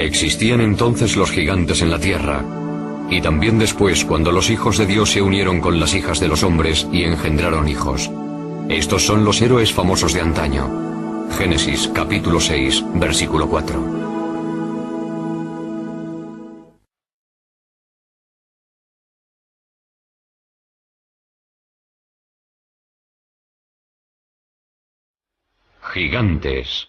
Existían entonces los gigantes en la tierra, y también después cuando los hijos de Dios se unieron con las hijas de los hombres y engendraron hijos. Estos son los héroes famosos de antaño. Génesis capítulo 6, versículo 4. Gigantes.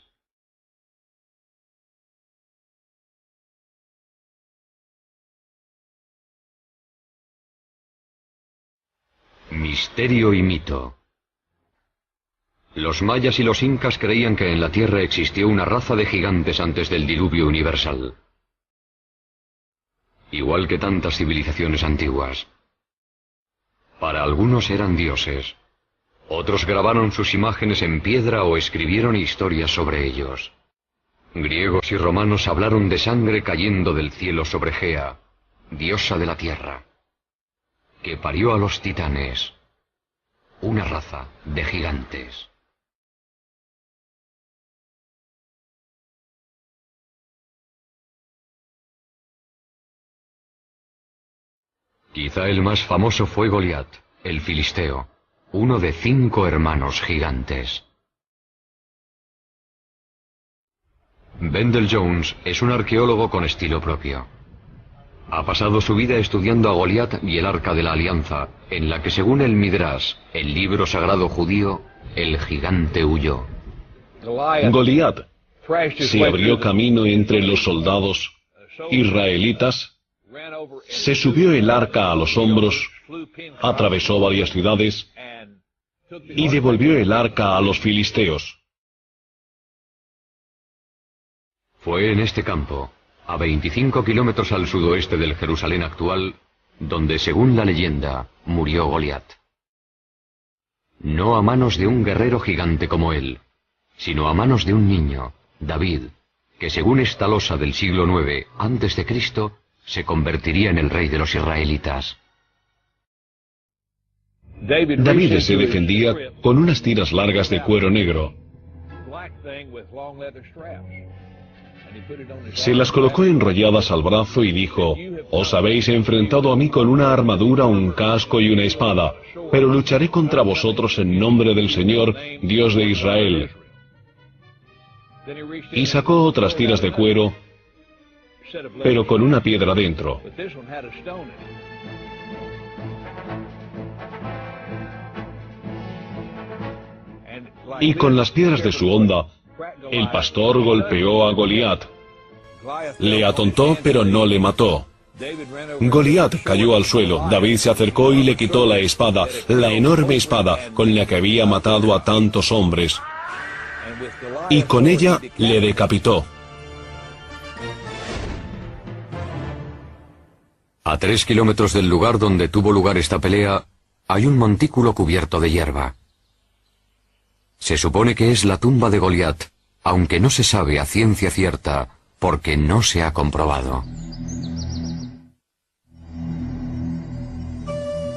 Misterio y mito. Los mayas y los incas creían que en la Tierra existió una raza de gigantes antes del diluvio universal. Igual que tantas civilizaciones antiguas. Para algunos eran dioses. Otros grabaron sus imágenes en piedra o escribieron historias sobre ellos. Griegos y romanos hablaron de sangre cayendo del cielo sobre Gea, diosa de la tierra, que parió a los titanes, una raza de gigantes. Quizá el más famoso fue Goliat, el filisteo, uno de 5 hermanos gigantes. Wendell Jones es un arqueólogo con estilo propio. Ha pasado su vida estudiando a Goliat y el Arca de la Alianza, en la que según el Midrash, el libro sagrado judío, el gigante huyó. Goliat se abrió camino entre los soldados israelitas, se subió el arca a los hombros, atravesó varias ciudades y devolvió el arca a los filisteos. Fue en este campo, a 25 kilómetros al sudoeste del Jerusalén actual, donde, según la leyenda, murió Goliat. No a manos de un guerrero gigante como él, sino a manos de un niño, David, que según esta losa del siglo IX a.C., se convertiría en el rey de los israelitas. David se defendía con unas tiras largas de cuero negro. Se las colocó enrolladas al brazo y dijo: «Os habéis enfrentado a mí con una armadura, un casco y una espada, pero lucharé contra vosotros en nombre del Señor, Dios de Israel». Y sacó otras tiras de cuero, pero con una piedra dentro. Y con las piedras de su honda, el pastor golpeó a Goliat. Le atontó, pero no le mató. Goliat cayó al suelo. David se acercó y le quitó la espada, la enorme espada con la que había matado a tantos hombres. Y con ella le decapitó. A 3 kilómetros del lugar donde tuvo lugar esta pelea, hay un montículo cubierto de hierba. Se supone que es la tumba de Goliat, aunque no se sabe a ciencia cierta, porque no se ha comprobado.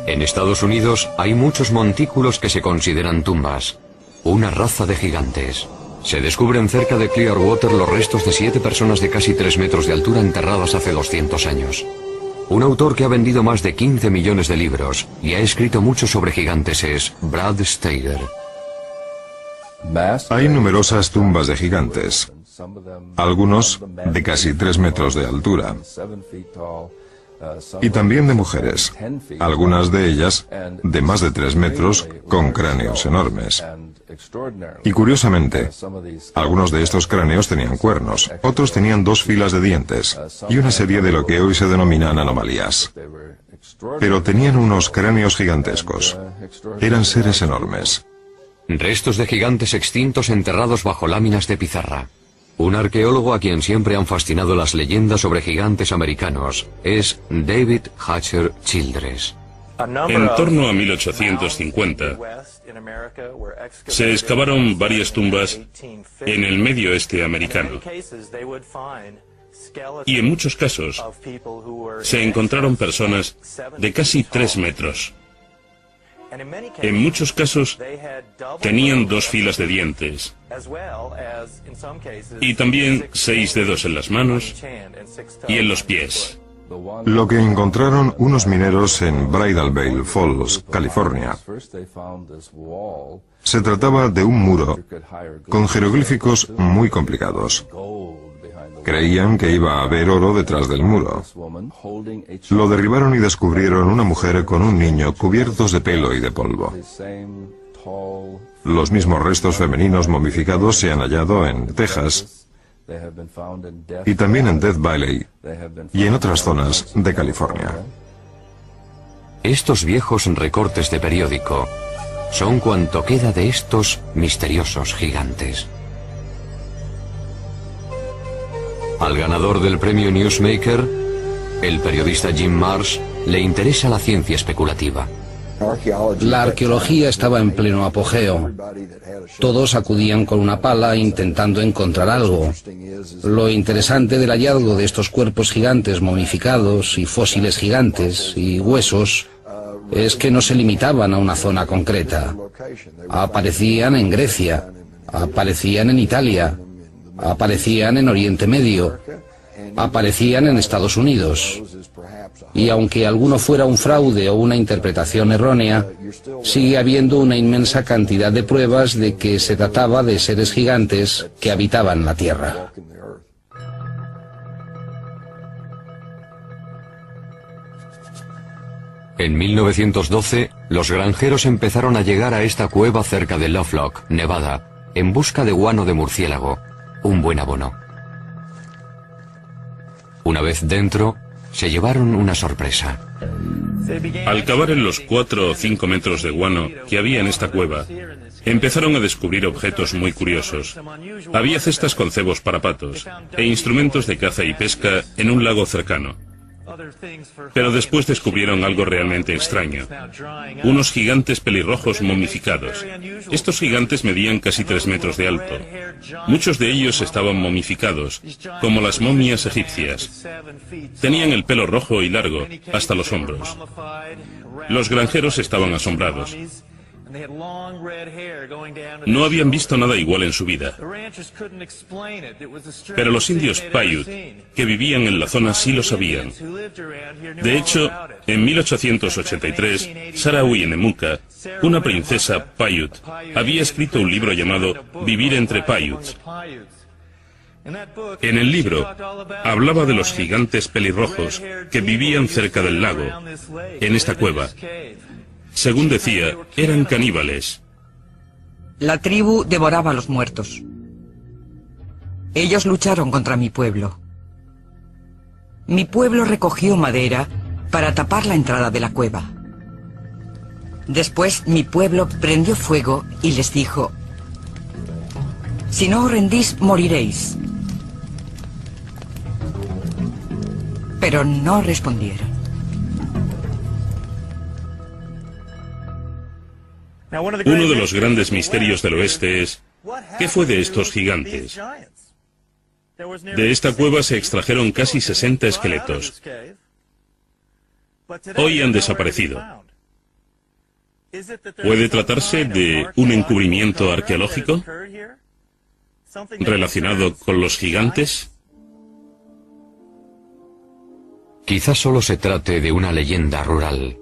En Estados Unidos hay muchos montículos que se consideran tumbas, una raza de gigantes. Se descubren cerca de Clearwater los restos de 7 personas de casi 3 metros de altura enterradas hace 200 años. Un autor que ha vendido más de 15 millones de libros y ha escrito mucho sobre gigantes es Brad Steiger. Hay numerosas tumbas de gigantes, algunos de casi 3 metros de altura, y también de mujeres, algunas de ellas de más de 3 metros con cráneos enormes. Y curiosamente, algunos de estos cráneos tenían cuernos, otros tenían 2 filas de dientes y una serie de lo que hoy se denominan anomalías. Pero tenían unos cráneos gigantescos. Eran seres enormes. Restos de gigantes extintos enterrados bajo láminas de pizarra. Un arqueólogo a quien siempre han fascinado las leyendas sobre gigantes americanos es David Hatcher Childress. En torno a 1850, se excavaron varias tumbas en el medio oeste americano. Y en muchos casos, se encontraron personas de casi 3 metros. En muchos casos tenían 2 filas de dientes y también 6 dedos en las manos y en los pies. Lo que encontraron unos mineros en Bridal Veil Falls, California, se trataba de un muro con jeroglíficos muy complicados. Creían que iba a haber oro detrás del muro. Lo derribaron y descubrieron una mujer con un niño cubiertos de pelo y de polvo. Los mismos restos femeninos momificados se han hallado en Texas y también en Death Valley y en otras zonas de California. Estos viejos recortes de periódico son cuanto queda de estos misteriosos gigantes. Al ganador del premio Newsmaker, el periodista Jim Marsh, le interesa la ciencia especulativa. La arqueología estaba en pleno apogeo. Todos acudían con una pala intentando encontrar algo. Lo interesante del hallazgo de estos cuerpos gigantes momificados y fósiles gigantes y huesos es que no se limitaban a una zona concreta. Aparecían en Grecia, aparecían en Italia, aparecían en Oriente Medio, aparecían en Estados Unidos. Y aunque alguno fuera un fraude o una interpretación errónea, sigue habiendo una inmensa cantidad de pruebas de que se trataba de seres gigantes que habitaban la Tierra. En 1912, los granjeros empezaron a llegar a esta cueva cerca de Lovelock, Nevada, en busca de guano de murciélago, un buen abono. Una vez dentro, se llevaron una sorpresa. Al cavar en los 4 o 5 metros de guano que había en esta cueva, empezaron a descubrir objetos muy curiosos. Había cestas con cebos para patos e instrumentos de caza y pesca en un lago cercano. Pero después descubrieron algo realmente extraño. Unos gigantes pelirrojos momificados. Estos gigantes medían casi 3 metros de alto. Muchos de ellos estaban momificados, como las momias egipcias. Tenían el pelo rojo y largo, hasta los hombros. Los granjeros estaban asombrados. No habían visto nada igual en su vida. Pero los indios Paiute, que vivían en la zona, sí lo sabían. De hecho, en 1883, Sarah Uyenemuka, una princesa Paiute, había escrito un libro llamado Vivir entre Paiutes. En el libro, hablaba de los gigantes pelirrojos que vivían cerca del lago, en esta cueva. Según decía, eran caníbales. La tribu devoraba a los muertos. Ellos lucharon contra mi pueblo. Mi pueblo recogió madera para tapar la entrada de la cueva. Después mi pueblo prendió fuego y les dijo: si no os rendís, moriréis. Pero no respondieron. Uno de los grandes misterios del oeste es, ¿qué fue de estos gigantes? De esta cueva se extrajeron casi 60 esqueletos. Hoy han desaparecido. ¿Puede tratarse de un encubrimiento arqueológico relacionado con los gigantes? Quizás solo se trate de una leyenda rural.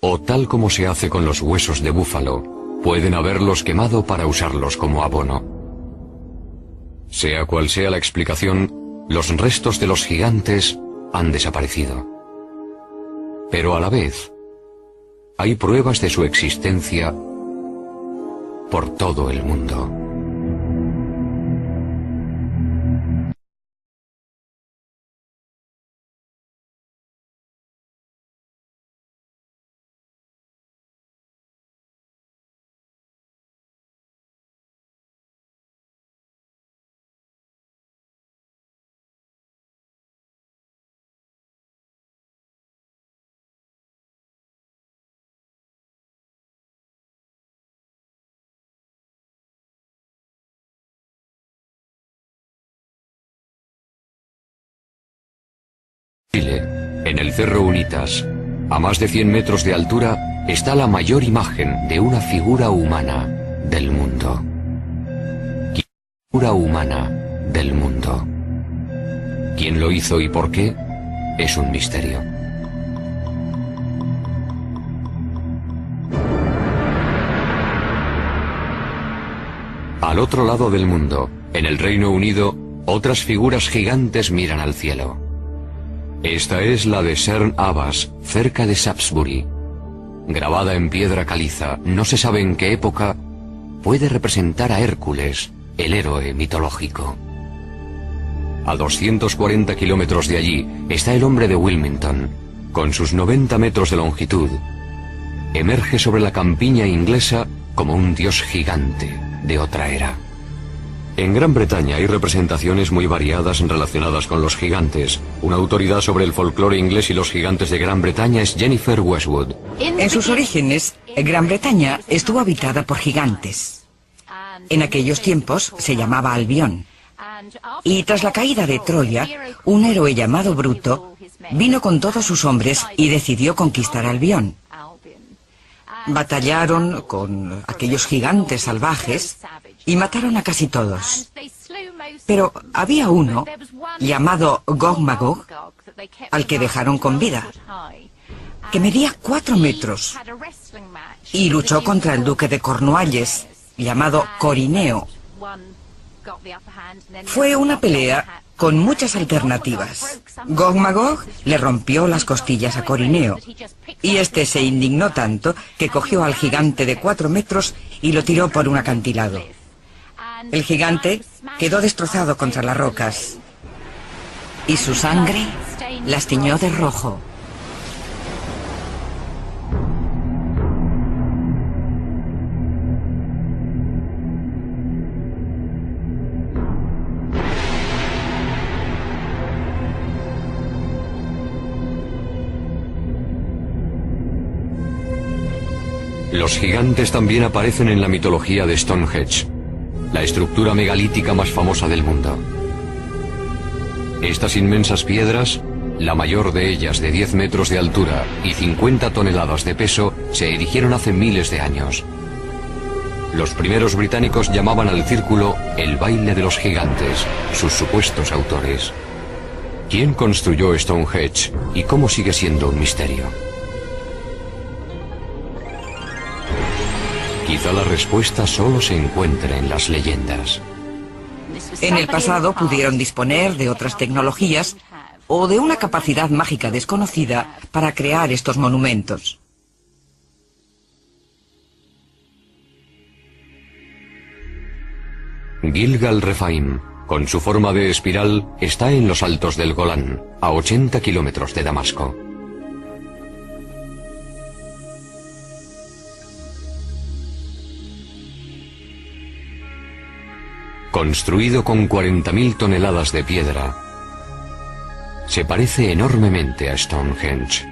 O tal como se hace con los huesos de búfalo, pueden haberlos quemado para usarlos como abono. Sea cual sea la explicación, los restos de los gigantes han desaparecido. Pero a la vez, hay pruebas de su existencia por todo el mundo. Chile, en el Cerro Unitas, a más de 100 metros de altura, está la mayor imagen de una figura humana del mundo. Figura humana del mundo. ¿Quién lo hizo y por qué? Es un misterio. Al otro lado del mundo, en el Reino Unido, otras figuras gigantes miran al cielo. Esta es la de Cern Abbas, cerca de Shaftesbury. Grabada en piedra caliza, no se sabe en qué época, puede representar a Hércules, el héroe mitológico. A 240 kilómetros de allí está el hombre de Wilmington, con sus 90 metros de longitud. Emerge sobre la campiña inglesa como un dios gigante de otra era. En Gran Bretaña hay representaciones muy variadas relacionadas con los gigantes. Una autoridad sobre el folclore inglés y los gigantes de Gran Bretaña es Jennifer Westwood. En sus orígenes, Gran Bretaña estuvo habitada por gigantes. En aquellos tiempos se llamaba Albión. Y tras la caída de Troya, un héroe llamado Bruto vino con todos sus hombres y decidió conquistar Albión. Batallaron con aquellos gigantes salvajes y mataron a casi todos. Pero había uno, llamado Gog Magog, al que dejaron con vida, que medía 4 metros y luchó contra el duque de Cornualles, llamado Corineo. Fue una pelea con muchas alternativas. Gog Magog le rompió las costillas a Corineo, y este se indignó tanto que cogió al gigante de 4 metros y lo tiró por un acantilado. El gigante quedó destrozado contra las rocas, y su sangre las tiñó de rojo. Los gigantes también aparecen en la mitología de Stonehenge, la estructura megalítica más famosa del mundo. Estas inmensas piedras, la mayor de ellas de 10 metros de altura y 50 toneladas de peso, se erigieron hace miles de años. Los primeros británicos llamaban al círculo el baile de los gigantes, sus supuestos autores. ¿Quién construyó Stonehenge y cómo sigue siendo un misterio? Quizá la respuesta solo se encuentre en las leyendas. En el pasado pudieron disponer de otras tecnologías o de una capacidad mágica desconocida para crear estos monumentos. Gilgal Rephaim, con su forma de espiral, está en los altos del Golán, a 80 kilómetros de Damasco. Construido con 40.000 toneladas de piedra, se parece enormemente a Stonehenge.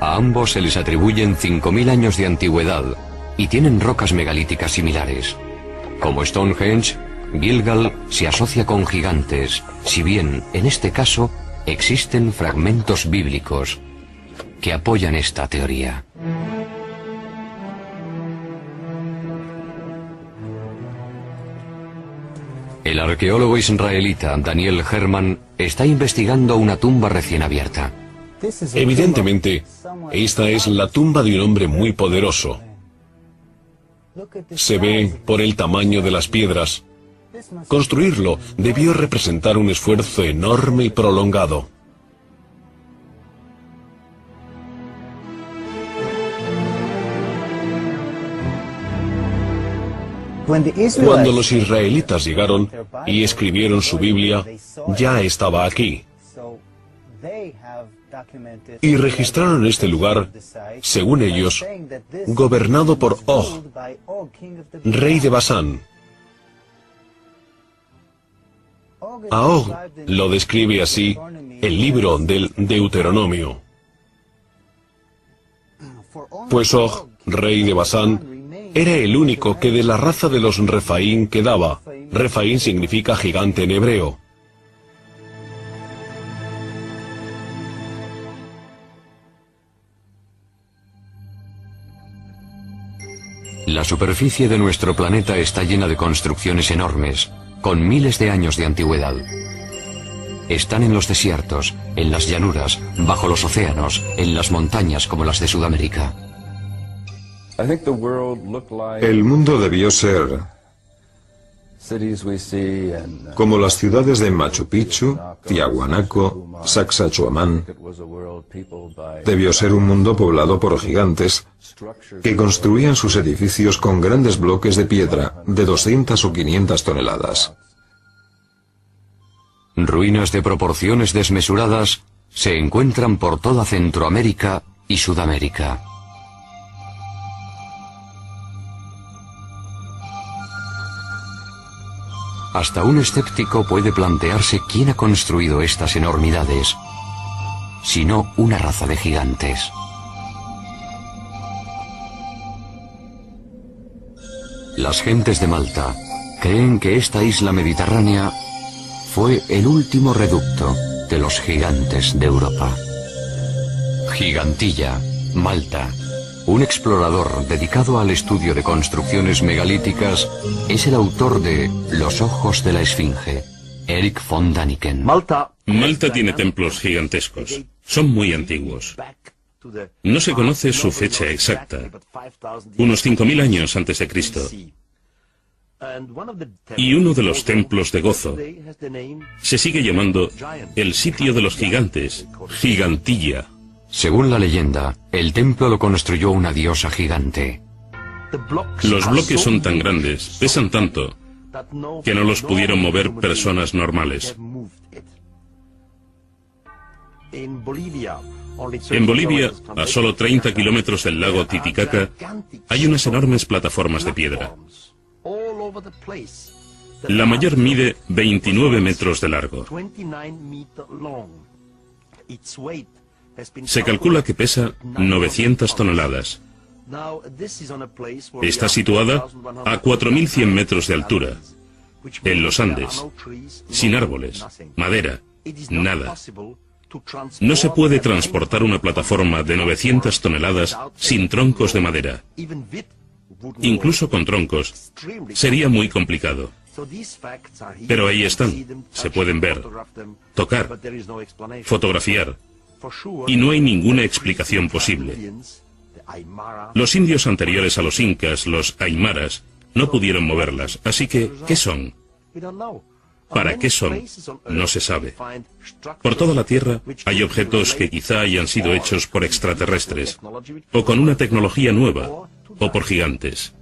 A ambos se les atribuyen 5.000 años de antigüedad y tienen rocas megalíticas similares. Como Stonehenge, Gilgal se asocia con gigantes, si bien, en este caso, existen fragmentos bíblicos que apoyan esta teoría. El arqueólogo israelita Daniel Herman está investigando una tumba recién abierta. Evidentemente, esta es la tumba de un hombre muy poderoso. Se ve por el tamaño de las piedras. Construirlo debió representar un esfuerzo enorme y prolongado. Cuando los israelitas llegaron y escribieron su Biblia, ya estaba aquí. Y registraron este lugar, según ellos, gobernado por Og, rey de Basán. A Og lo describe así el libro del Deuteronomio. Pues Og, rey de Basán, era el único que de la raza de los Rephaim quedaba. Rephaim significa gigante en hebreo. La superficie de nuestro planeta está llena de construcciones enormes, con miles de años de antigüedad. Están en los desiertos, en las llanuras, bajo los océanos, en las montañas como las de Sudamérica. El mundo debió ser como las ciudades de Machu Picchu, Tiahuanaco, Sacsayhuamán. Debió ser un mundo poblado por gigantes que construían sus edificios con grandes bloques de piedra de 200 o 500 toneladas. Ruinas de proporciones desmesuradas se encuentran por toda Centroamérica y Sudamérica. Hasta un escéptico puede plantearse quién ha construido estas enormidades, si no una raza de gigantes. Las gentes de Malta creen que esta isla mediterránea fue el último reducto de los gigantes de Europa. Gigantilla, Malta. Un explorador dedicado al estudio de construcciones megalíticas es el autor de Los ojos de la Esfinge, Eric von Daniken. Malta tiene templos gigantescos. Son muy antiguos. No se conoce su fecha exacta. Unos 5.000 años antes de Cristo. Y uno de los templos de Gozo se sigue llamando el sitio de los gigantes, Gigantilla. Según la leyenda, el templo lo construyó una diosa gigante. Los bloques son tan grandes, pesan tanto, que no los pudieron mover personas normales. En Bolivia, a solo 30 kilómetros del lago Titicaca, hay unas enormes plataformas de piedra. La mayor mide 29 metros de largo. Se calcula que pesa 900 toneladas. Está situada a 4.100 metros de altura, en los Andes, sin árboles, madera, nada. No se puede transportar una plataforma de 900 toneladas sin troncos de madera. Incluso con troncos, sería muy complicado. Pero ahí están, se pueden ver, tocar, fotografiar, y no hay ninguna explicación posible. Los indios anteriores a los incas, los aymaras, no pudieron moverlas, así que, ¿qué son? ¿Para qué son? No se sabe. Por toda la Tierra hay objetos que quizá hayan sido hechos por extraterrestres, o con una tecnología nueva, o por gigantes.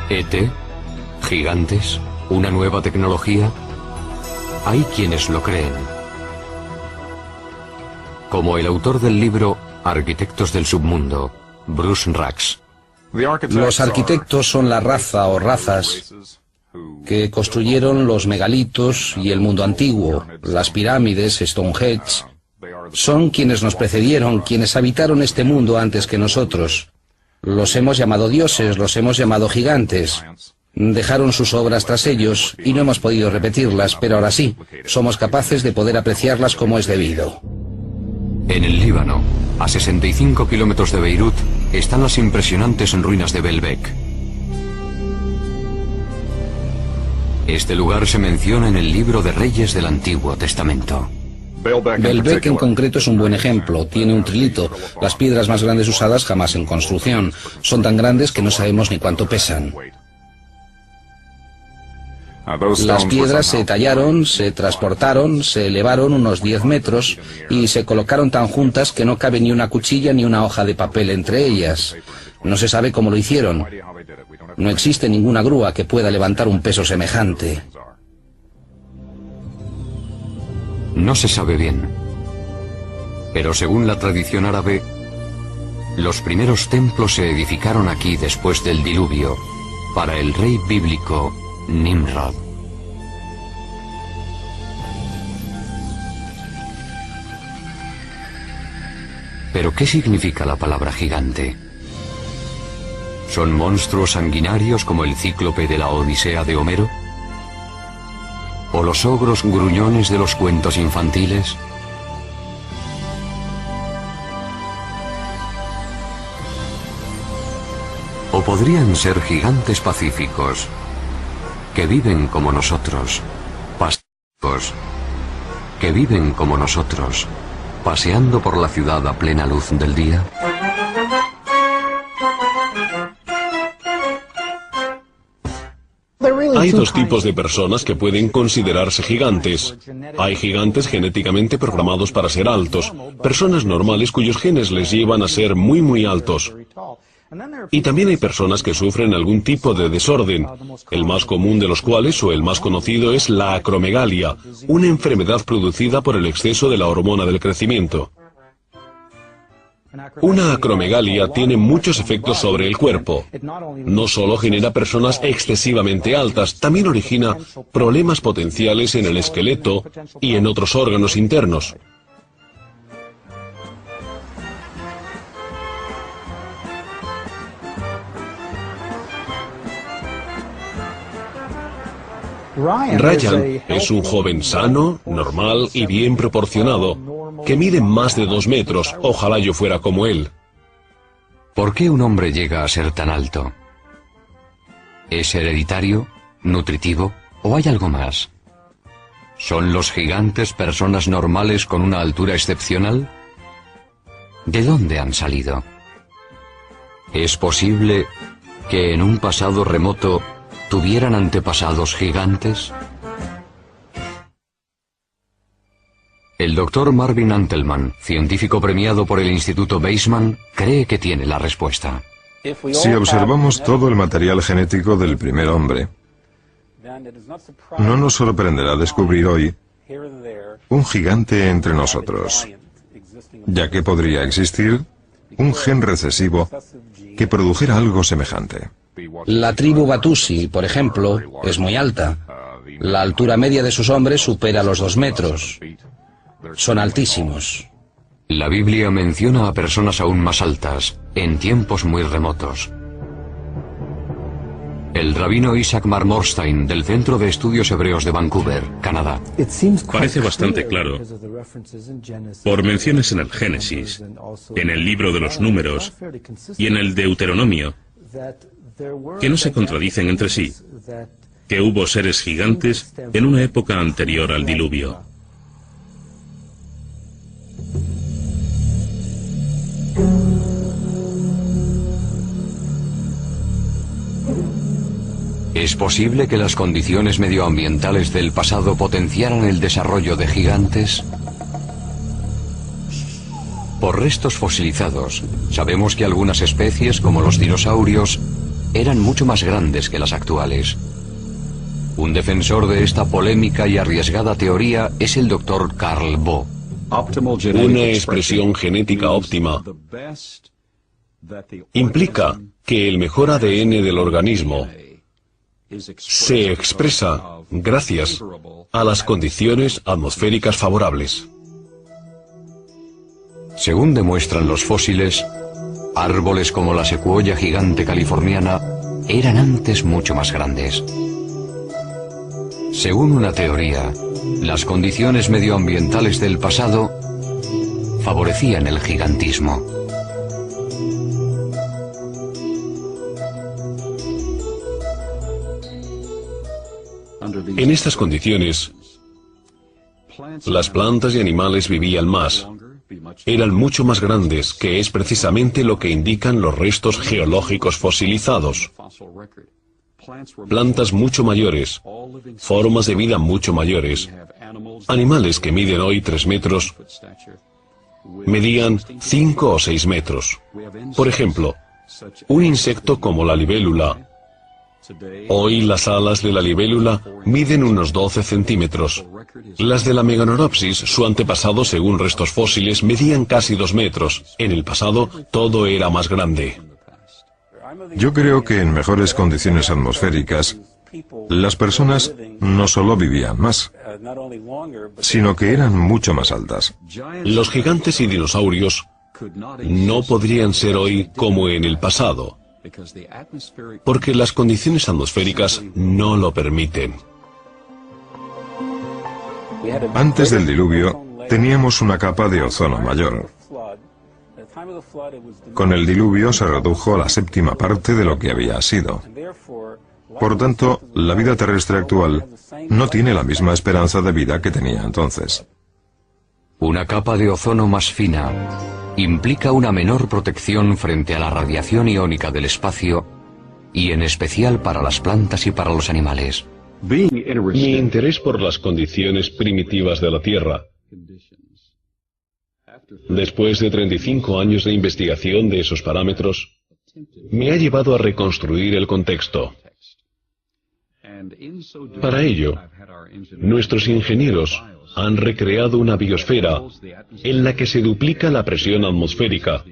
¿ET? ¿Gigantes? ¿Una nueva tecnología? Hay quienes lo creen. Como el autor del libro Arquitectos del Submundo, Bruce Rax. Los arquitectos son la raza o razas que construyeron los megalitos y el mundo antiguo, las pirámides, Stonehenge. Son quienes nos precedieron, quienes habitaron este mundo antes que nosotros. Los hemos llamado dioses, los hemos llamado gigantes. Dejaron sus obras tras ellos y no hemos podido repetirlas, pero ahora sí, somos capaces de poder apreciarlas como es debido. En el Líbano, a 65 kilómetros de Beirut, están las impresionantes ruinas de Baalbek. Este lugar se menciona en el libro de Reyes del Antiguo Testamento. Baalbek en concreto es un buen ejemplo. Tiene un trilito, las piedras más grandes usadas jamás en construcción. Son tan grandes que no sabemos ni cuánto pesan. Las piedras se tallaron, se transportaron, se elevaron unos 10 metros y se colocaron tan juntas que no cabe ni una cuchilla ni una hoja de papel entre ellas. No se sabe cómo lo hicieron. No existe ninguna grúa que pueda levantar un peso semejante. No se sabe bien. Pero según la tradición árabe, los primeros templos se edificaron aquí después del diluvio, para el rey bíblico Nimrod. ¿Pero qué significa la palabra gigante? ¿Son monstruos sanguinarios como el cíclope de la Odisea de Homero? ¿O los ogros gruñones de los cuentos infantiles? O podrían ser gigantes pacíficos, que viven como nosotros, pacíficos, que viven como nosotros, paseando por la ciudad a plena luz del día. Hay dos tipos de personas que pueden considerarse gigantes. Hay gigantes genéticamente programados para ser altos, personas normales cuyos genes les llevan a ser muy altos. Y también hay personas que sufren algún tipo de desorden, el más común de los cuales, o el más conocido, es la acromegalia, una enfermedad producida por el exceso de la hormona del crecimiento. Una acromegalia tiene muchos efectos sobre el cuerpo. No solo genera personas excesivamente altas, también origina problemas potenciales en el esqueleto y en otros órganos internos. Ryan es un joven sano, normal y bien proporcionado, que mide más de 2 metros. Ojalá yo fuera como él. ¿Por qué un hombre llega a ser tan alto? ¿Es hereditario, nutritivo o hay algo más? ¿Son los gigantes personas normales con una altura excepcional? ¿De dónde han salido? ¿Es posible que en un pasado remoto tuvieran antepasados gigantes? El doctor Marvin Antelman, científico premiado por el Instituto Weizmann, cree que tiene la respuesta. Si observamos todo el material genético del primer hombre, no nos sorprenderá descubrir hoy un gigante entre nosotros, ya que podría existir un gen recesivo que produjera algo semejante. La tribu Batusi, por ejemplo, es muy alta. La altura media de sus hombres supera los 2 metros. Son altísimos. La Biblia menciona a personas aún más altas, en tiempos muy remotos. El rabino Isaac Marmorstein, del Centro de Estudios Hebreos de Vancouver, Canadá. Parece bastante claro, por menciones en el Génesis, en el libro de los Números y en el Deuteronomio, que no se contradicen entre sí, que hubo seres gigantes en una época anterior al diluvio. ¿Es posible que las condiciones medioambientales del pasado potenciaran el desarrollo de gigantes? Por restos fosilizados, sabemos que algunas especies, como los dinosaurios, eran mucho más grandes que las actuales. Un defensor de esta polémica y arriesgada teoría es el Dr. Carl Bo. Una expresión genética óptima implica que el mejor ADN del organismo se expresa gracias a las condiciones atmosféricas favorables. Según demuestran los fósiles, árboles como la secuoya gigante californiana eran antes mucho más grandes. Según una teoría, las condiciones medioambientales del pasado favorecían el gigantismo. En estas condiciones, las plantas y animales vivían más. Eran mucho más grandes, que es precisamente lo que indican los restos geológicos fosilizados. Plantas mucho mayores, formas de vida mucho mayores. Animales que miden hoy 3 metros, medían 5 o 6 metros. Por ejemplo, un insecto como la libélula. Hoy las alas de la libélula miden unos 12 centímetros. Las de la Meganeropsis, su antepasado según restos fósiles, medían casi 2 metros. En el pasado todo era más grande. Yo creo que en mejores condiciones atmosféricas, las personas no solo vivían más, sino que eran mucho más altas. Los gigantes y dinosaurios no podrían ser hoy como en el pasado, porque las condiciones atmosféricas no lo permiten. Antes del diluvio, teníamos una capa de ozono mayor. Con el diluvio se redujo a la séptima parte de lo que había sido. Por tanto, la vida terrestre actual no tiene la misma esperanza de vida que tenía entonces. Una capa de ozono más fina implica una menor protección frente a la radiación iónica del espacio y en especial para las plantas y para los animales. Mi interés por las condiciones primitivas de la Tierra, después de 35 años de investigación de esos parámetros, me ha llevado a reconstruir el contexto. Para ello, nuestros ingenieros han recreado una biosfera en la que se duplica la presión atmosférica,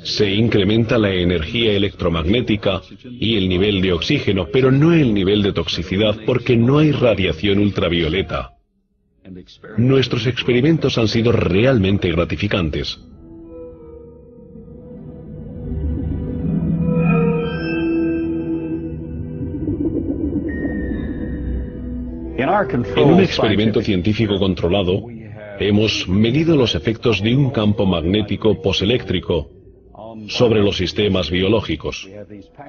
se incrementa la energía electromagnética y el nivel de oxígeno, pero no el nivel de toxicidad porque no hay radiación ultravioleta. Nuestros experimentos han sido realmente gratificantes. En un experimento científico controlado, hemos medido los efectos de un campo magnético poseléctrico sobre los sistemas biológicos.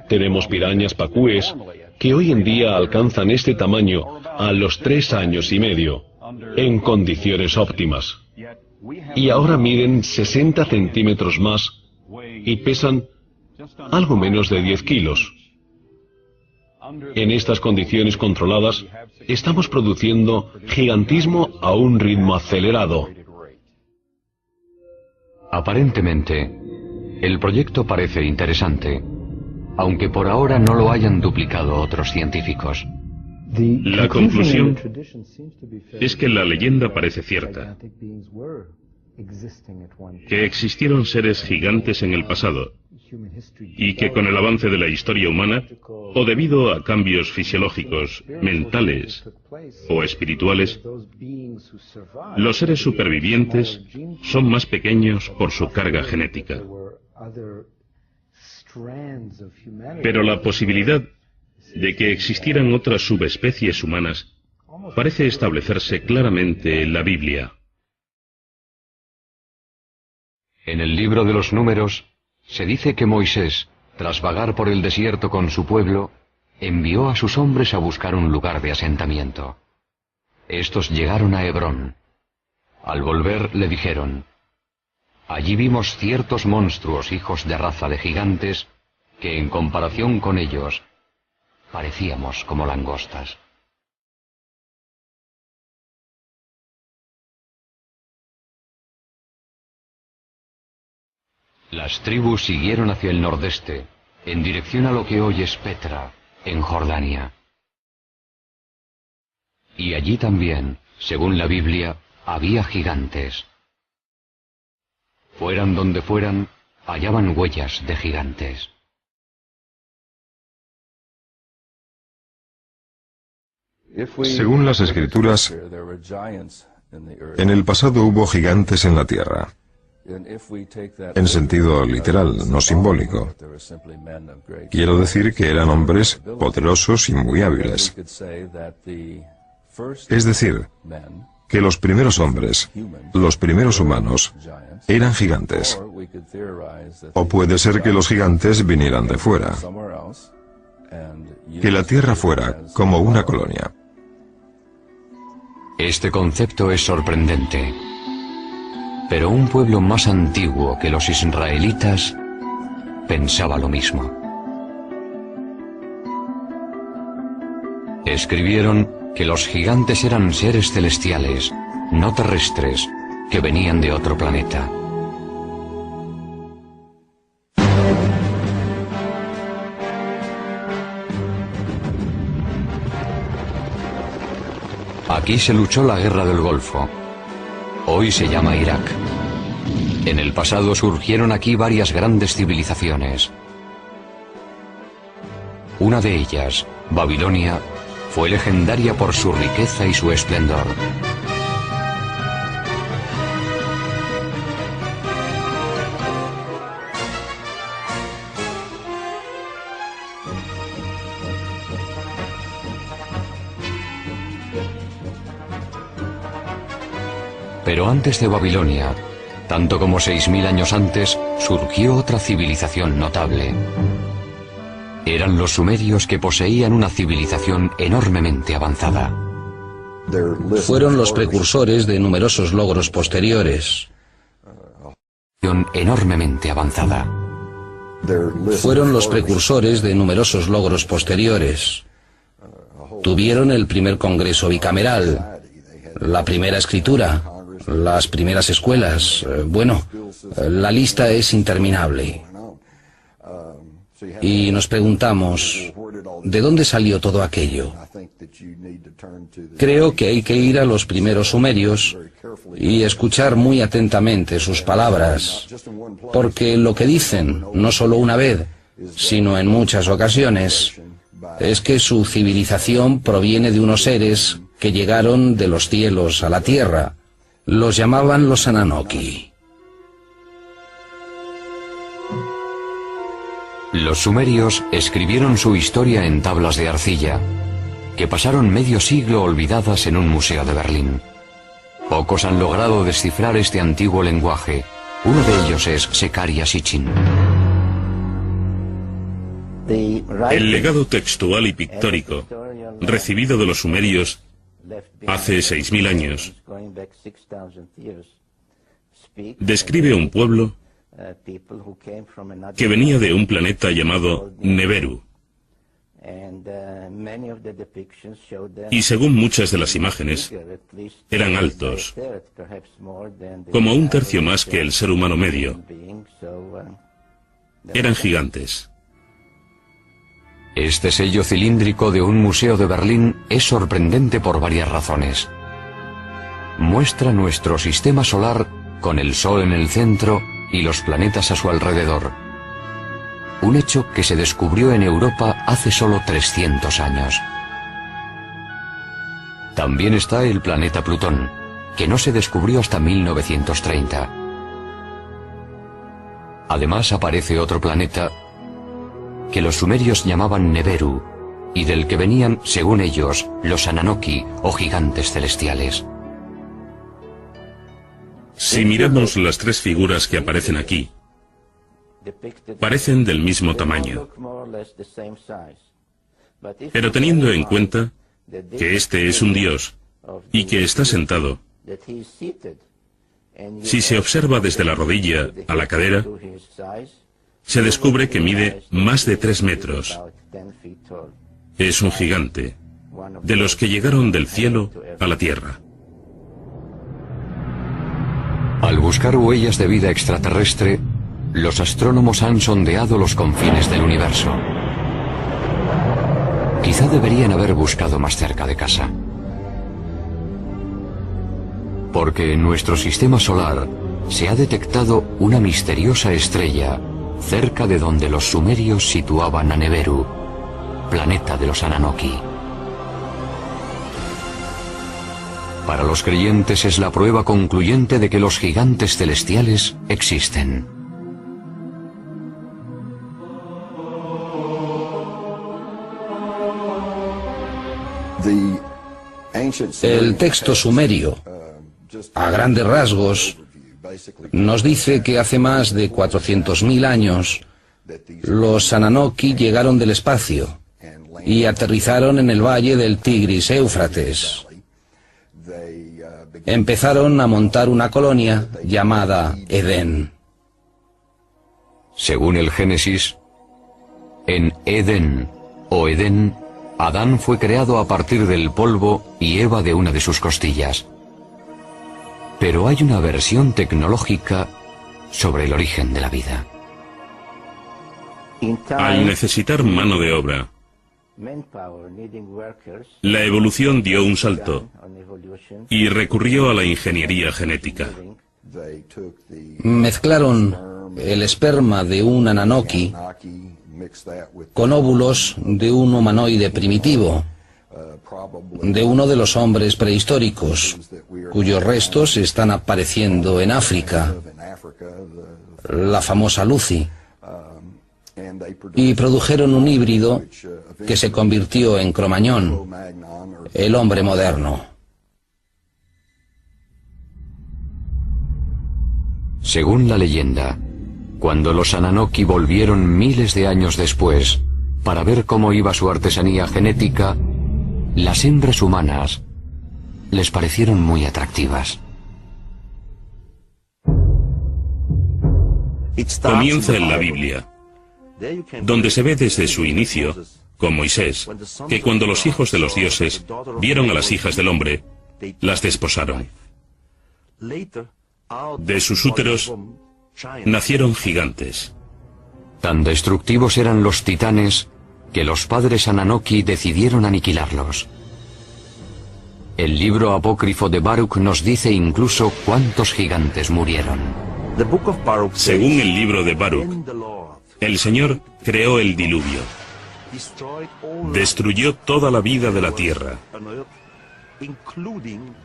Tenemos pirañas pacúes que hoy en día alcanzan este tamaño a los 3 años y medio, en condiciones óptimas. Y ahora miden 60 centímetros más y pesan algo menos de 10 kilos. En estas condiciones controladas, estamos produciendo gigantismo a un ritmo acelerado. Aparentemente, el proyecto parece interesante, aunque por ahora no lo hayan duplicado otros científicos. La conclusión es que la leyenda parece cierta, que existieron seres gigantes en el pasado, y que con el avance de la historia humana, o debido a cambios fisiológicos, mentales o espirituales, los seres supervivientes son más pequeños por su carga genética. Pero la posibilidad de que existieran otras subespecies humanas parece establecerse claramente en la Biblia. En el libro de los Números se dice que Moisés, tras vagar por el desierto con su pueblo, envió a sus hombres a buscar un lugar de asentamiento. Estos llegaron a Hebrón. Al volver le dijeron: allí vimos ciertos monstruos hijos de raza de gigantes que en comparación con ellos parecíamos como langostas. Las tribus siguieron hacia el nordeste, en dirección a lo que hoy es Petra, en Jordania. Y allí también, según la Biblia, había gigantes. Fueran donde fueran, hallaban huellas de gigantes. Según las Escrituras, en el pasado hubo gigantes en la tierra. En sentido literal, no simbólico. Quiero decir que eran hombres poderosos y muy hábiles. Es decir, que los primeros hombres, los primeros humanos, eran gigantes. O puede ser que los gigantes vinieran de fuera. Que la tierra fuera como una colonia. Este concepto es sorprendente. Pero un pueblo más antiguo que los israelitas pensaba lo mismo. Escribieron que los gigantes eran seres celestiales, no terrestres, que venían de otro planeta. Aquí se luchó la guerra del Golfo. Hoy se llama Irak. En el pasado surgieron aquí varias grandes civilizaciones. Una de ellas, Babilonia, fue legendaria por su riqueza y su esplendor. Pero antes de Babilonia, Tanto como 6.000 años antes, surgió otra civilización notable. Eran los sumerios, que poseían una civilización enormemente avanzada. Fueron los precursores de numerosos logros posteriores. Enormemente avanzada. Fueron los precursores de numerosos logros posteriores. Tuvieron el primer congreso bicameral, la primera escritura, las primeras escuelas. Bueno, la lista es interminable. Y nos preguntamos, ¿de dónde salió todo aquello? Creo que hay que ir a los primeros sumerios y escuchar muy atentamente sus palabras, porque lo que dicen, no solo una vez, sino en muchas ocasiones, es que su civilización proviene de unos seres que llegaron de los cielos a la tierra. Los llamaban los Ananoki. Los sumerios escribieron su historia en tablas de arcilla, que pasaron medio siglo olvidadas en un museo de Berlín. Pocos han logrado descifrar este antiguo lenguaje. Uno de ellos es Zecharia Sitchin. El legado textual y pictórico recibido de los sumerios hace 6.000 años describe un pueblo que venía de un planeta llamado Neberu. Y según muchas de las imágenes, eran altos, como un tercio más que el ser humano medio. Eran gigantes. Este sello cilíndrico de un museo de Berlín es sorprendente por varias razones. Muestra nuestro sistema solar con el Sol en el centro y los planetas a su alrededor. Un hecho que se descubrió en Europa hace solo 300 años. También está el planeta Plutón, que no se descubrió hasta 1930. Además aparece otro planeta que los sumerios llamaban Neberu, y del que venían, según ellos, los Ananoki o gigantes celestiales. Si miramos las tres figuras que aparecen aquí, parecen del mismo tamaño. Pero teniendo en cuenta que este es un dios y que está sentado, si se observa desde la rodilla a la cadera, se descubre que mide más de 3 metros. Es un gigante, de los que llegaron del cielo a la tierra. Al buscar huellas de vida extraterrestre, los astrónomos han sondeado los confines del universo. Quizá deberían haber buscado más cerca de casa. Porque en nuestro sistema solar se ha detectado una misteriosa estrella cerca de donde los sumerios situaban a Neberu, planeta de los Ananoki. Para los creyentes es la prueba concluyente de que los gigantes celestiales existen. El texto sumerio, a grandes rasgos, nos dice que hace más de 400.000 años los Ananoki llegaron del espacio y aterrizaron en el valle del Tigris-Éufrates. Empezaron a montar una colonia llamada Edén. Según el Génesis, en Edén o Edén, Adán fue creado a partir del polvo y Eva de una de sus costillas. Pero hay una versión tecnológica sobre el origen de la vida. Al necesitar mano de obra, la evolución dio un salto y recurrió a la ingeniería genética. Mezclaron el esperma de un Ananoki con óvulos de un humanoide primitivo, de uno de los hombres prehistóricos, cuyos restos están apareciendo en África, la famosa Lucy, y produjeron un híbrido que se convirtió en Cromañón, el hombre moderno. Según la leyenda, cuando los Ananoki volvieron miles de años después para ver cómo iba su artesanía genética, las hembras humanas les parecieron muy atractivas. Comienza en la Biblia, donde se ve desde su inicio, con Moisés, que cuando los hijos de los dioses vieron a las hijas del hombre, las desposaron. De sus úteros nacieron gigantes. Tan destructivos eran los titanes que los padres Ananoki decidieron aniquilarlos. El libro apócrifo de Baruch nos dice incluso cuántos gigantes murieron. Según el libro de Baruch, el Señor creó el diluvio. Destruyó toda la vida de la tierra,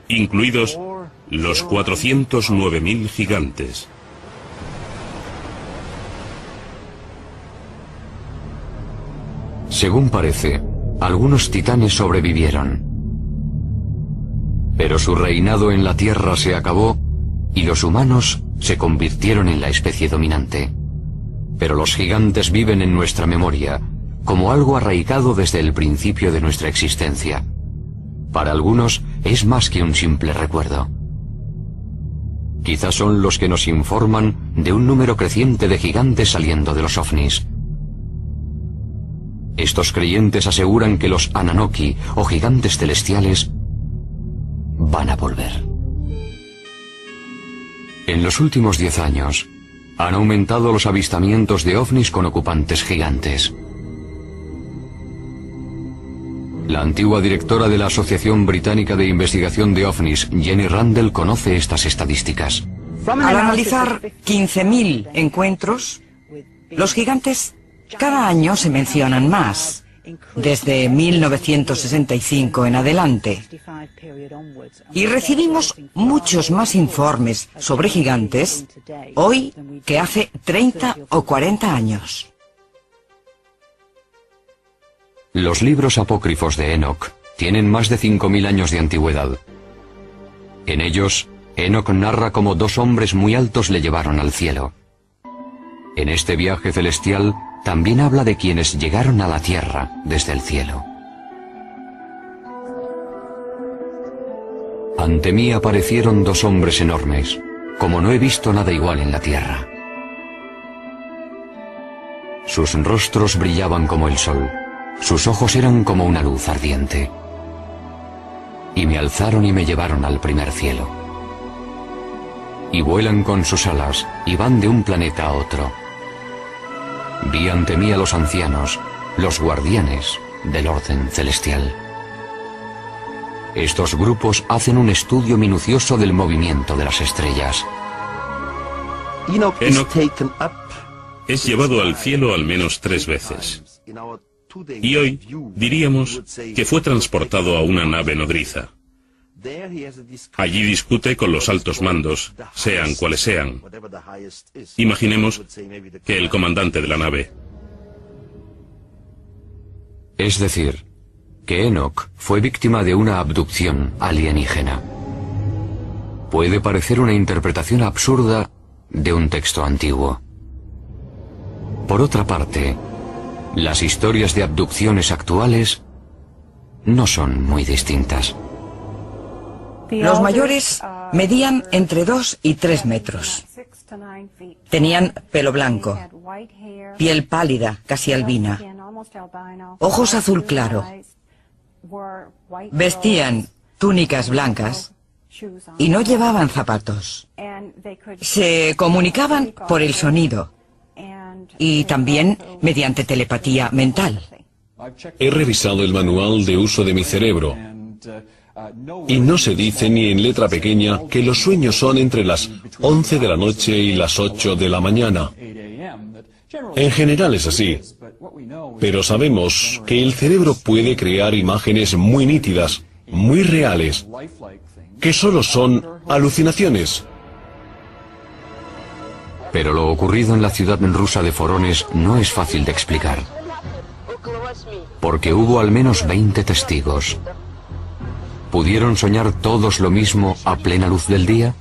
incluidos los 409.000 gigantes. Según parece, algunos titanes sobrevivieron. Pero su reinado en la Tierra se acabó y los humanos se convirtieron en la especie dominante. Pero los gigantes viven en nuestra memoria, como algo arraigado desde el principio de nuestra existencia. Para algunos es más que un simple recuerdo. Quizás son los que nos informan de un número creciente de gigantes saliendo de los ovnis. Estos creyentes aseguran que los Ananoki, o gigantes celestiales, van a volver. En los últimos 10 años, han aumentado los avistamientos de ovnis con ocupantes gigantes. La antigua directora de la Asociación Británica de Investigación de OVNIs, Jenny Randall, conoce estas estadísticas. Al analizar 15.000 encuentros, los gigantes cada año se mencionan más, desde 1965 en adelante. Y recibimos muchos más informes sobre gigantes hoy que hace 30 o 40 años. Los libros apócrifos de Enoch tienen más de 5.000 años de antigüedad. En ellos, Enoch narra cómo 2 hombres muy altos le llevaron al cielo. En este viaje celestial también habla de quienes llegaron a la tierra desde el cielo. Ante mí aparecieron 2 hombres enormes, como no he visto nada igual en la tierra. Sus rostros brillaban como el sol, sus ojos eran como una luz ardiente. Y me alzaron y me llevaron al primer cielo. Y vuelan con sus alas y van de un planeta a otro. Vi ante mí a los ancianos, los guardianes del orden celestial. Estos grupos hacen un estudio minucioso del movimiento de las estrellas. Enoch es llevado al cielo al menos 3 veces. Y hoy diríamos que fue transportado a una nave nodriza. Allí discute con los altos mandos, sean cuales sean. Imaginemos que el comandante de la nave. Es decir, que Enoch fue víctima de una abducción alienígena. Puede parecer una interpretación absurda de un texto antiguo. Por otra parte, las historias de abducciones actuales no son muy distintas. Los mayores medían entre 2 y 3 metros. Tenían pelo blanco, piel pálida, casi albina, ojos azul claro. Vestían túnicas blancas y no llevaban zapatos. Se comunicaban por el sonido y también mediante telepatía mental. He revisado el manual de uso de mi cerebro y no se dice ni en letra pequeña que los sueños son entre las 11 de la noche y las 8 de la mañana. En general es así, pero sabemos que el cerebro puede crear imágenes muy nítidas, muy reales, que solo son alucinaciones. Pero lo ocurrido en la ciudad rusa de Forones no es fácil de explicar, porque hubo al menos 20 testigos. ¿Pudieron soñar todos lo mismo a plena luz del día?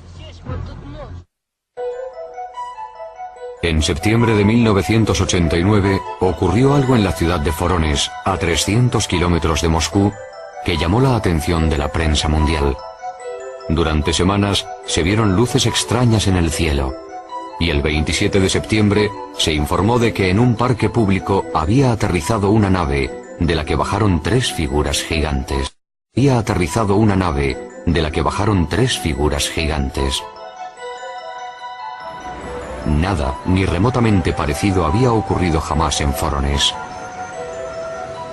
En septiembre de 1989 ocurrió algo en la ciudad de Vorónezh, a 300 kilómetros de Moscú, que llamó la atención de la prensa mundial. Durante semanas se vieron luces extrañas en el cielo, y el 27 de septiembre se informó de que en un parque público había aterrizado una nave de la que bajaron 3 figuras gigantes. Había aterrizado una nave de la que bajaron 3 figuras gigantes. Nada, ni remotamente parecido, había ocurrido jamás en Vorónezh.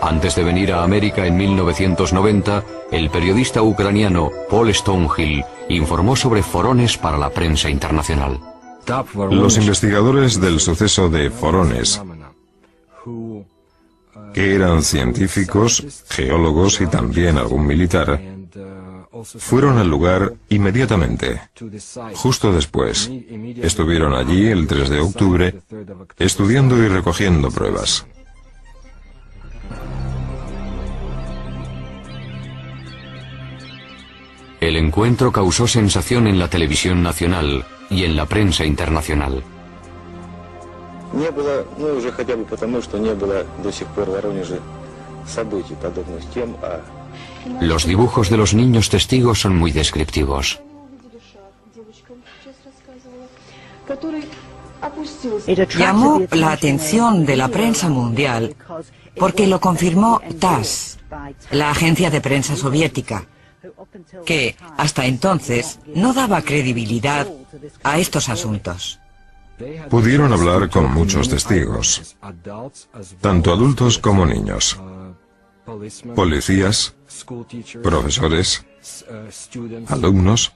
Antes de venir a América en 1990, el periodista ucraniano Paul Stonehill informó sobre Vorónezh para la prensa internacional. Los investigadores del suceso de Vorónezh, que eran científicos, geólogos y también algún militar, fueron al lugar inmediatamente. Justo después, estuvieron allí el 3 de octubre, estudiando y recogiendo pruebas. El encuentro causó sensación en la televisión nacional y en la prensa internacional. Los dibujos de los niños testigos son muy descriptivos. Llamó la atención de la prensa mundial porque lo confirmó TASS, la agencia de prensa soviética, que hasta entonces no daba credibilidad a estos asuntos. Pudieron hablar con muchos testigos, tanto adultos como niños, policías, profesores, alumnos,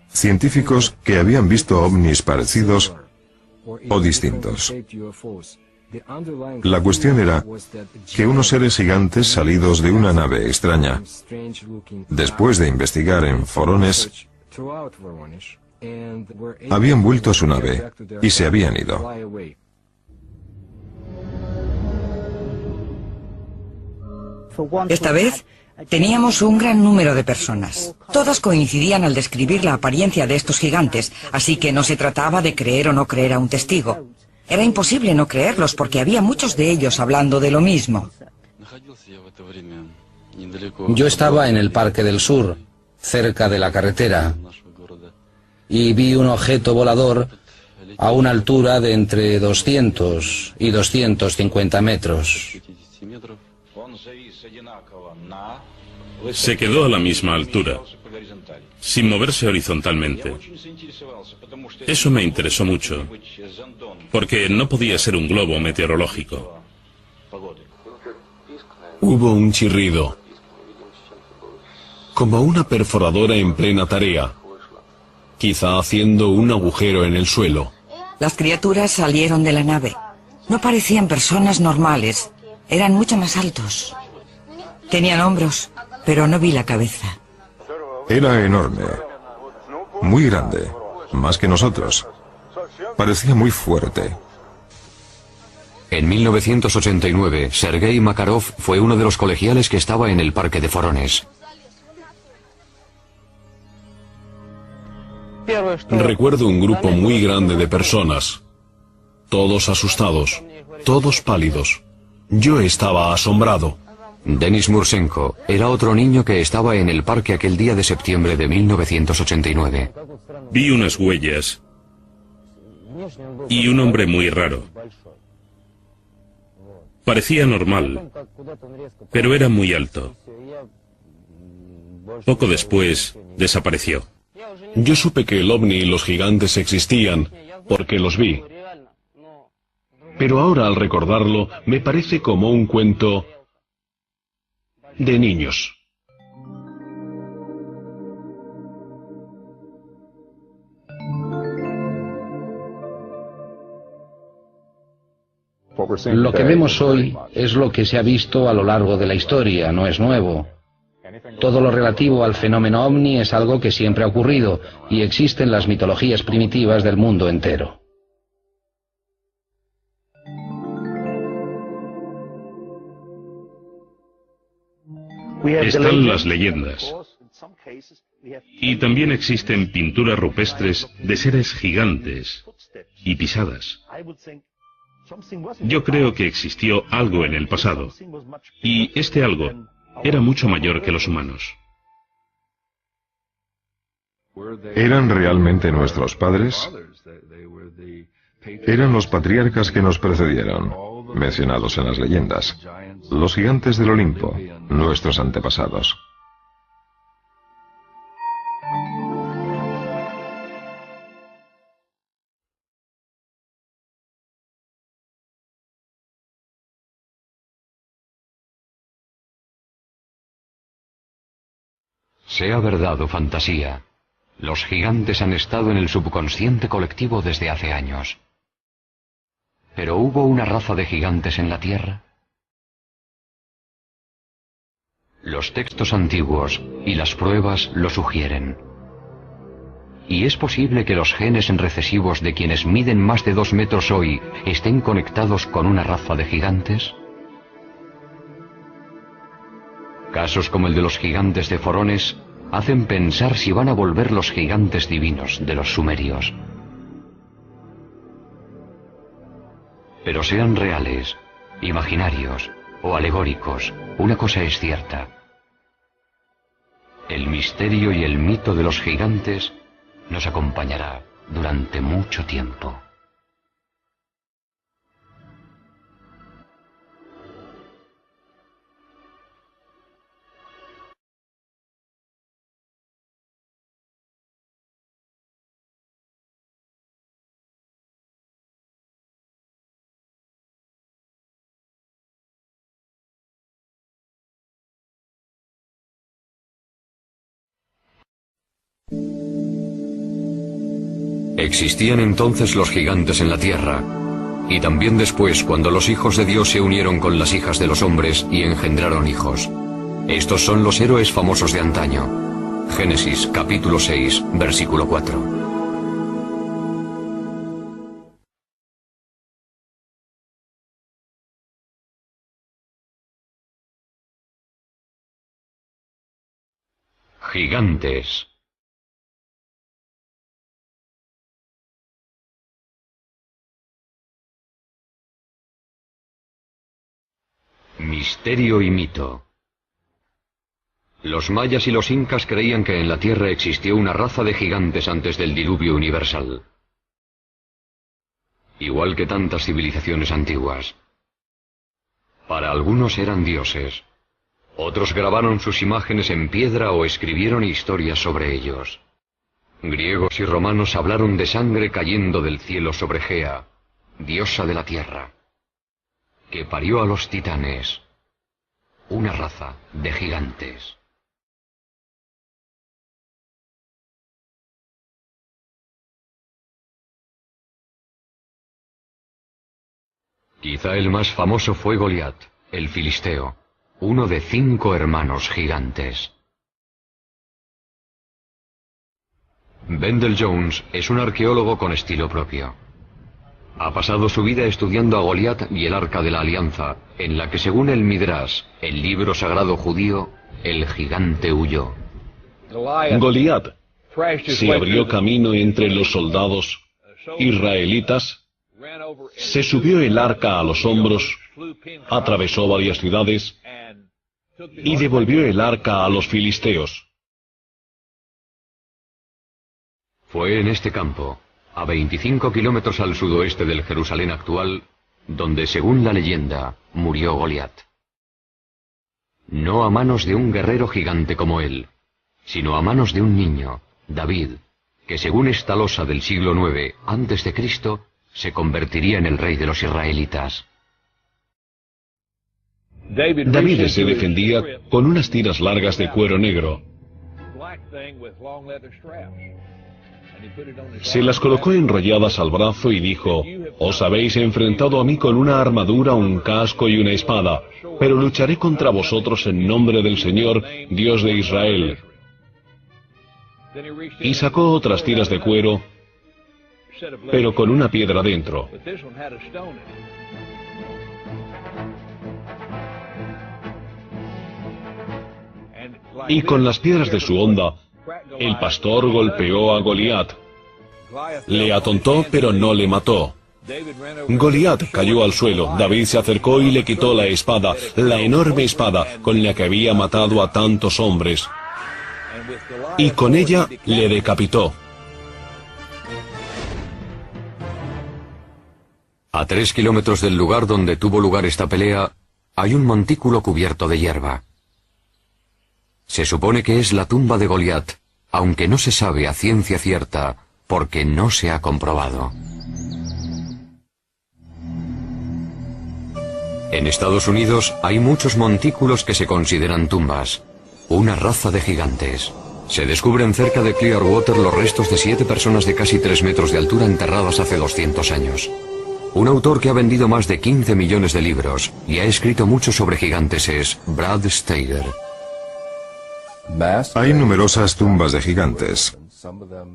científicos que habían visto ovnis parecidos o distintos. La cuestión era que unos seres gigantes salidos de una nave extraña, después de investigar en Vorónezh, habían vuelto a su nave y se habían ido. Esta vez teníamos un gran número de personas. Todas coincidían al describir la apariencia de estos gigantes, así que no se trataba de creer o no creer a un testigo. Era imposible no creerlos porque había muchos de ellos hablando de lo mismo. Yo estaba en el Parque del Sur, cerca de la carretera, y vi un objeto volador a una altura de entre 200 y 250 metros. Se quedó a la misma altura, sin moverse horizontalmente. Eso me interesó mucho, porque no podía ser un globo meteorológico. Hubo un chirrido, como una perforadora en plena tarea, quizá haciendo un agujero en el suelo. Las criaturas salieron de la nave. No parecían personas normales, eran mucho más altos. Tenían hombros, pero no vi la cabeza. Era enorme, muy grande, más que nosotros. Parecía muy fuerte. En 1989, Sergei Makarov fue uno de los colegiales que estaba en el parque de Vorónezh. Recuerdo un grupo muy grande de personas, todos asustados, todos pálidos. Yo estaba asombrado. Denis Mursenko era otro niño que estaba en el parque aquel día de septiembre de 1989. Vi unas huellas y un hombre muy raro. Parecía normal, pero era muy alto. Poco después, desapareció. Yo supe que el ovni y los gigantes existían, porque los vi. Pero ahora, al recordarlo, me parece como un cuento de niños. Lo que vemos hoy es lo que se ha visto a lo largo de la historia, no es nuevo. Todo lo relativo al fenómeno ovni es algo que siempre ha ocurrido y existe en las mitologías primitivas del mundo entero. Están las leyendas. Y también existen pinturas rupestres de seres gigantes y pisadas. Yo creo que existió algo en el pasado, y este algo era mucho mayor que los humanos. ¿Eran realmente nuestros padres? Eran los patriarcas que nos precedieron, mencionados en las leyendas, los gigantes del Olimpo, nuestros antepasados. Sea verdad o fantasía, los gigantes han estado en el subconsciente colectivo desde hace años. ¿Pero hubo una raza de gigantes en la Tierra? Los textos antiguos y las pruebas lo sugieren. ¿Y es posible que los genes recesivos de quienes miden más de 2 metros hoy estén conectados con una raza de gigantes? Casos como el de los gigantes de Forones hacen pensar si van a volver los gigantes divinos de los sumerios. Pero sean reales, imaginarios o alegóricos, una cosa es cierta. El misterio y el mito de los gigantes nos acompañará durante mucho tiempo. Existían entonces los gigantes en la tierra, y también después cuando los hijos de Dios se unieron con las hijas de los hombres y engendraron hijos. Estos son los héroes famosos de antaño. Génesis capítulo 6, versículo 4. Gigantes. Misterio y mito. Los mayas y los incas creían que en la Tierra existió una raza de gigantes antes del diluvio universal. Igual que tantas civilizaciones antiguas. Para algunos eran dioses. Otros grabaron sus imágenes en piedra o escribieron historias sobre ellos. Griegos y romanos hablaron de sangre cayendo del cielo sobre Gea, diosa de la tierra, que parió a los titanes, una raza de gigantes. Quizá el más famoso fue Goliat, el filisteo, uno de 5 hermanos gigantes. Wendell Jones es un arqueólogo con estilo propio. Ha pasado su vida estudiando a Goliat y el Arca de la Alianza, en la que según el Midrash, el libro sagrado judío, el gigante huyó. Goliat se abrió camino entre los soldados israelitas, se subió el arca a los hombros, atravesó varias ciudades y devolvió el arca a los filisteos. Fue en este campo, a 25 kilómetros al sudoeste del Jerusalén actual, donde, según la leyenda, murió Goliat. No a manos de un guerrero gigante como él, sino a manos de un niño, David, que según esta losa del siglo IX a.C., se convertiría en el rey de los israelitas. David se defendía con unas tiras largas de cuero negro. Se las colocó enrolladas al brazo y dijo: «Os habéis enfrentado a mí con una armadura, un casco y una espada, pero lucharé contra vosotros en nombre del Señor, Dios de Israel». Y sacó otras tiras de cuero, pero con una piedra dentro. Y con las piedras de su honda, el pastor golpeó a Goliat. Le atontó, pero no le mató. Goliat cayó al suelo. David se acercó y le quitó la espada, la enorme espada con la que había matado a tantos hombres. Y con ella le decapitó. A 3 kilómetros del lugar donde tuvo lugar esta pelea, hay un montículo cubierto de hierba. Se supone que es la tumba de Goliat, aunque no se sabe a ciencia cierta, porque no se ha comprobado. En Estados Unidos hay muchos montículos que se consideran tumbas, una raza de gigantes. Se descubren cerca de Clearwater los restos de 7 personas de casi 3 metros de altura enterradas hace 200 años. Un autor que ha vendido más de 15 millones de libros y ha escrito mucho sobre gigantes es Brad Steiger. Hay numerosas tumbas de gigantes,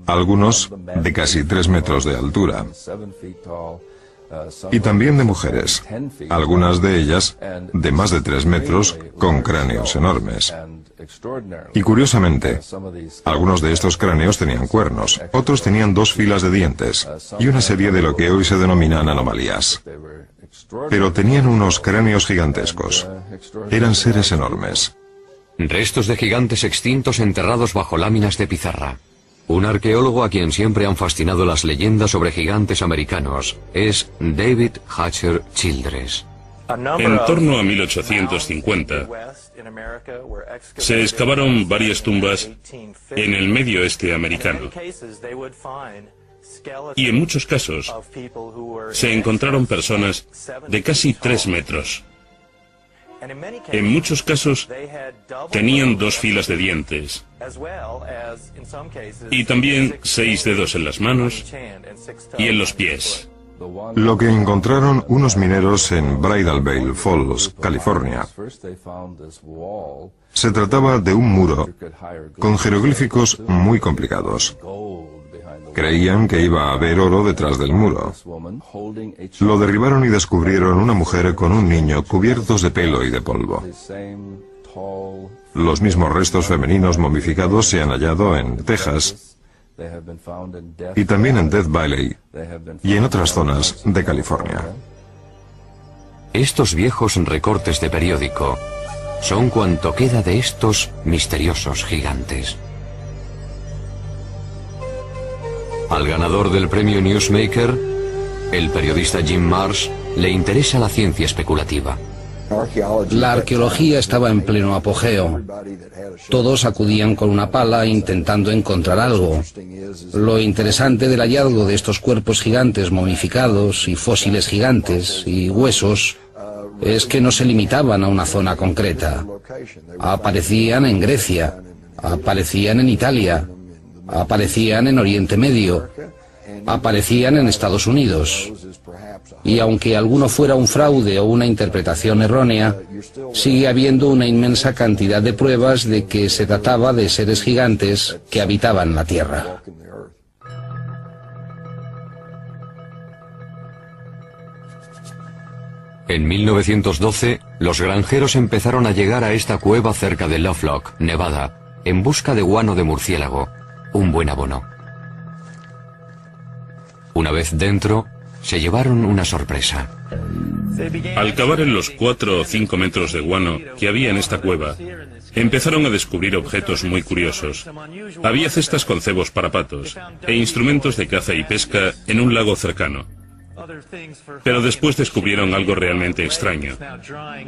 algunos de casi 3 metros de altura, y también de mujeres, algunas de ellas de más de 3 metros con cráneos enormes. Y curiosamente, algunos de estos cráneos tenían cuernos, otros tenían 2 filas de dientes y una serie de lo que hoy se denominan anomalías. Pero tenían unos cráneos gigantescos. Eran seres enormes. Restos de gigantes extintos enterrados bajo láminas de pizarra. Un arqueólogo a quien siempre han fascinado las leyendas sobre gigantes americanos es David Hatcher Childress. En torno a 1850, se excavaron varias tumbas en el medio oeste americano. Y en muchos casos, se encontraron personas de casi 3 metros. En muchos casos, tenían 2 filas de dientes. Y también 6 dedos en las manos y en los pies. Lo que encontraron unos mineros en Bridal Veil Falls, California, se trataba de un muro con jeroglíficos muy complicados. Creían que iba a haber oro detrás del muro. Lo derribaron y descubrieron una mujer con un niño cubiertos de pelo y de polvo. Los mismos restos femeninos momificados se han hallado en Texas y también en Death Valley y en otras zonas de California. Estos viejos recortes de periódico son cuanto queda de estos misteriosos gigantes. Al ganador del premio Newsmaker, el periodista Jim Marsh, le interesa la ciencia especulativa. La arqueología estaba en pleno apogeo. Todos acudían con una pala intentando encontrar algo. Lo interesante del hallazgo de estos cuerpos gigantes momificados y fósiles gigantes y huesos es que no se limitaban a una zona concreta. Aparecían en Grecia, aparecían en Italia, aparecían en Oriente Medio, aparecían en Estados Unidos. Y aunque alguno fuera un fraude o una interpretación errónea, sigue habiendo una inmensa cantidad de pruebas de que se trataba de seres gigantes que habitaban la Tierra. En 1912, los granjeros empezaron a llegar a esta cueva cerca de Lovelock, Nevada, en busca de guano de murciélago, un buen abono. Una vez dentro, se llevaron una sorpresa. Al cavar en los 4 o 5 metros de guano que había en esta cueva, empezaron a descubrir objetos muy curiosos. Había cestas con cebos para patos e instrumentos de caza y pesca en un lago cercano. Pero después descubrieron algo realmente extraño.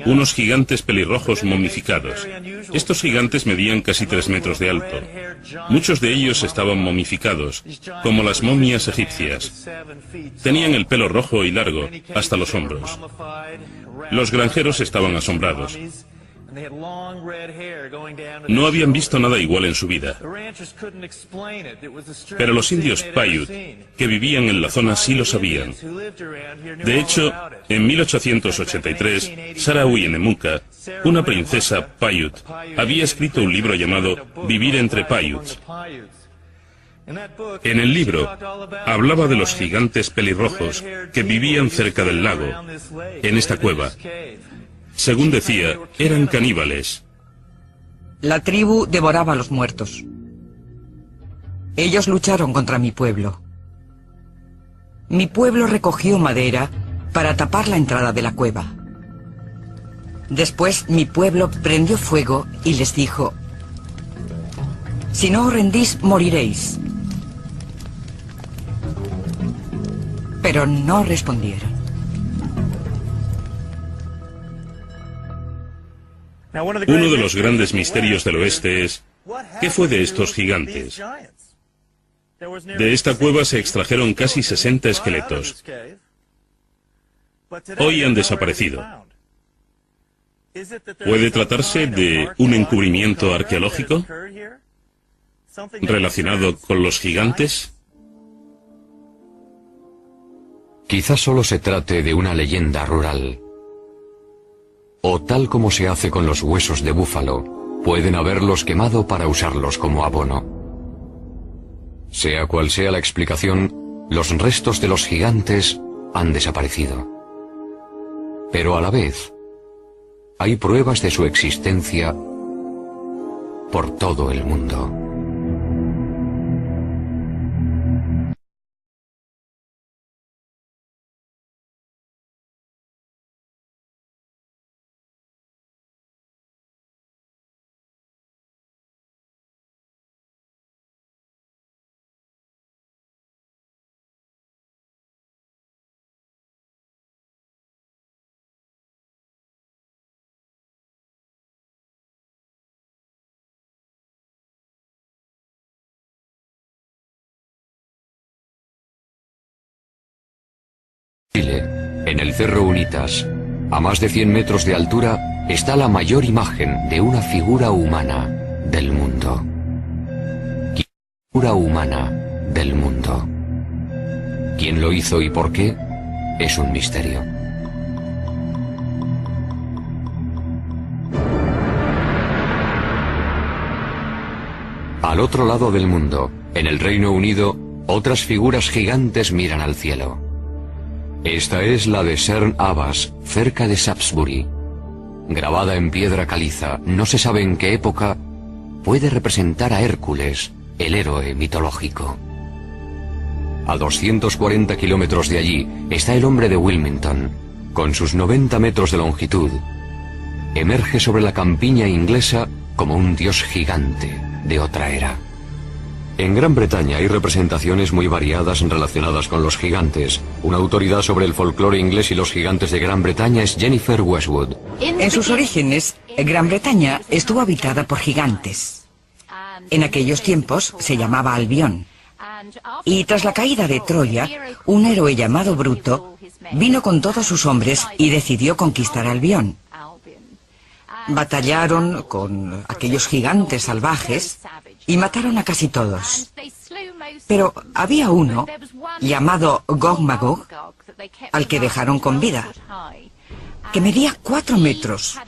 Unos gigantes pelirrojos momificados. Estos gigantes medían casi 3 metros de alto. Muchos de ellos estaban momificados, como las momias egipcias. Tenían el pelo rojo y largo, hasta los hombros. Los granjeros estaban asombrados. No habían visto nada igual en su vida. Pero los indios Paiute, que vivían en la zona, sí lo sabían. De hecho, en 1883, Sarah Uyenemuka, una princesa Paiute, había escrito un libro llamado Vivir entre Paiutes. En el libro, hablaba de los gigantes pelirrojos que vivían cerca del lago, en esta cueva. Según decía, eran caníbales. La tribu devoraba a los muertos. Ellos lucharon contra mi pueblo. Mi pueblo recogió madera para tapar la entrada de la cueva. Después mi pueblo prendió fuego y les dijo: si no os rendís, moriréis. Pero no respondieron. Uno de los grandes misterios del oeste es: ¿qué fue de estos gigantes? De esta cueva se extrajeron casi 60 esqueletos. Hoy han desaparecido. ¿Puede tratarse de un encubrimiento arqueológico relacionado con los gigantes? Quizás solo se trate de una leyenda rural. O tal como se hace con los huesos de búfalo, pueden haberlos quemado para usarlos como abono. Sea cual sea la explicación, los restos de los gigantes han desaparecido. Pero a la vez, hay pruebas de su existencia por todo el mundo. Chile, en el Cerro Unitas, a más de 100 metros de altura, está la mayor imagen de una figura humana del mundo. Figura humana del mundo. ¿Quién lo hizo y por qué? Es un misterio. Al otro lado del mundo, en el Reino Unido, otras figuras gigantes miran al cielo. Esta es la de Cerne Abbas, cerca de Shaftesbury. Grabada en piedra caliza, no se sabe en qué época, puede representar a Hércules, el héroe mitológico. A 240 kilómetros de allí está el hombre de Wilmington, con sus 90 metros de longitud. Emerge sobre la campiña inglesa como un dios gigante de otra era. En Gran Bretaña hay representaciones muy variadas relacionadas con los gigantes. Una autoridad sobre el folclore inglés y los gigantes de Gran Bretaña es Jennifer Westwood. En sus orígenes, Gran Bretaña estuvo habitada por gigantes. En aquellos tiempos se llamaba Albión. Y tras la caída de Troya, un héroe llamado Bruto vino con todos sus hombres y decidió conquistar Albión. Batallaron con aquellos gigantes salvajes y mataron a casi todos. Pero había uno, llamado Gog Magog, al que dejaron con vida, que medía 4 metros,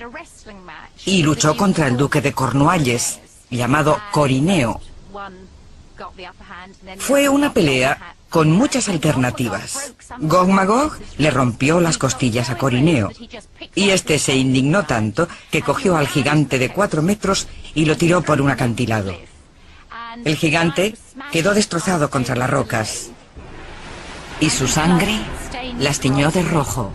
y luchó contra el duque de Cornualles, llamado Corineo. Fue una pelea con muchas alternativas. Gog Magog le rompió las costillas a Corineo, y este se indignó tanto que cogió al gigante de 4 metros y lo tiró por un acantilado. El gigante quedó destrozado contra las rocas y su sangre las tiñó de rojo.